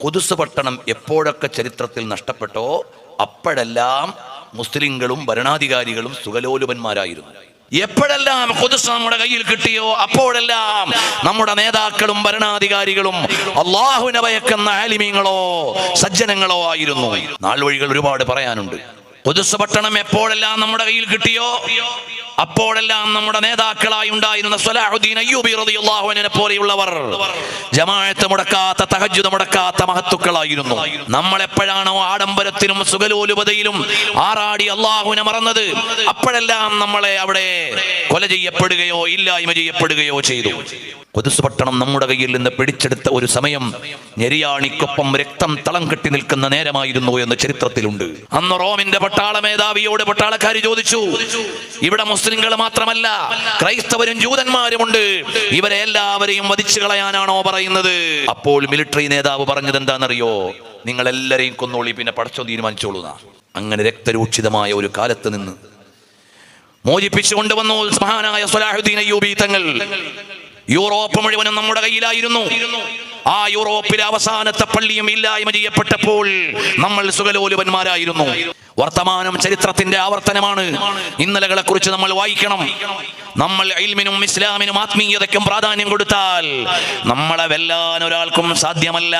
ഖുദ്സ് പട്ടണം എപ്പോഴൊക്കെ ചരിത്രത്തിൽ നഷ്ടപ്പെട്ടോ അപ്പോഴെല്ലാം മുസ്ലിങ്ങളും ഭരണാധികാരികളും സുഖലോലുപന്മാരായിരുന്നു. എപ്പോഴെല്ലാം ഖുദ്സ് നമ്മുടെ കയ്യിൽ കിട്ടിയോ അപ്പോഴെല്ലാം നമ്മുടെ നേതാക്കളും ഭരണാധികാരികളും അള്ളാഹുവിനെ ഭയക്കുന്ന ആലിമീങ്ങളോ സജ്ജനങ്ങളോ ആയിരുന്നു. നാൾ വഴികൾ ഒരുപാട് പറയാനുണ്ട്. ഖുദ്സ് പട്ടണം എപ്പോഴെല്ലാം നമ്മുടെ കയ്യിൽ കിട്ടിയോ അപ്പോഴെല്ലാം നമ്മുടെ നേതാക്കളായി ഉണ്ടായിരുന്ന സ്വലാഹുദ്ദീൻ അയ്യൂബി റളിയല്ലാഹു അൻഹുവിനെ പോലെയുള്ളവർ ജമാഅത്ത് മുടക്കാത്ത, തഹജ്ജുദ് മുടക്കാത്ത മഹത്തുക്കളായിരുന്നു. നമ്മൾ എപ്പോഴാണോ ആഡംബരത്തിലും സുഖലോലുപതയിലും ആറാടി അള്ളാഹുവിനെ മറന്നത് അപ്പോഴെല്ലാം നമ്മളെ അവിടെ കൊല ചെയ്യപ്പെടുകയോ ഇല്ലായ്മ ചെയ്യപ്പെടുകയോ ചെയ്തു. ഖുദ്സ് പട്ടണം നമ്മുടെ കയ്യിൽ നിന്ന് പിടിച്ചെടുത്ത ഒരു സമയം ഞെരിയാണിക്കൊപ്പം രക്തം തളം കെട്ടി നിൽക്കുന്ന നേരമായിരുന്നു എന്ന് ചരിത്രത്തിലുണ്ട്. അന്ന് റോമിന്റെ പട്ടാള മേധാവിയോട് പട്ടാളക്കാരി ചോദിച്ചു, ഇവിടെ മുസ്ലിങ്ങൾ മാത്രമല്ല ക്രൈസ്തവരും ജൂതന്മാരുമുണ്ട്, ഇവരെ എല്ലാവരെയും വധിച്ചു കളയാനാണോ പറയുന്നത്? അപ്പോൾ മിലിറ്ററി നേതാവ് പറഞ്ഞത് എന്താണെന്നറിയോ? നിങ്ങൾ എല്ലാരെയും കൊന്നോളി, പിന്നെ പടച്ചോൻ തീരുമാനിച്ചോളൂ. അങ്ങനെ രക്തരൂക്ഷിതമായ ഒരു കാലത്ത് നിന്ന് മോചിപ്പിച്ചു കൊണ്ടുവന്നു മഹാനായ സ്വലാഹുദ്ദീൻ അയ്യൂബി തങ്ങൾ. യൂറോപ്പ് മുഴുവനും നമ്മുടെ കയ്യിലായിരുന്നു. ആ യൂറോപ്പിലെ അവസാനത്തെ പള്ളിയും ഇല്ലായ്മ ചെയ്യപ്പെട്ടപ്പോൾ നമ്മൾ സുഖലോലുപന്മാരായിരുന്നു. വർത്തമാനം ചരിത്രത്തിന്റെ ആവർത്തനമാണ്. ഇന്നലകളെ കുറിച്ച് നമ്മൾ വായിക്കണം. നമ്മൾ ഇൽമിനും ഇസ്ലാമിനും ആത്മീയതയ്ക്കും പ്രാധാന്യം കൊടുത്താൽ നമ്മളെ വെല്ലാൻ ഒരാൾക്കും സാധ്യമല്ല.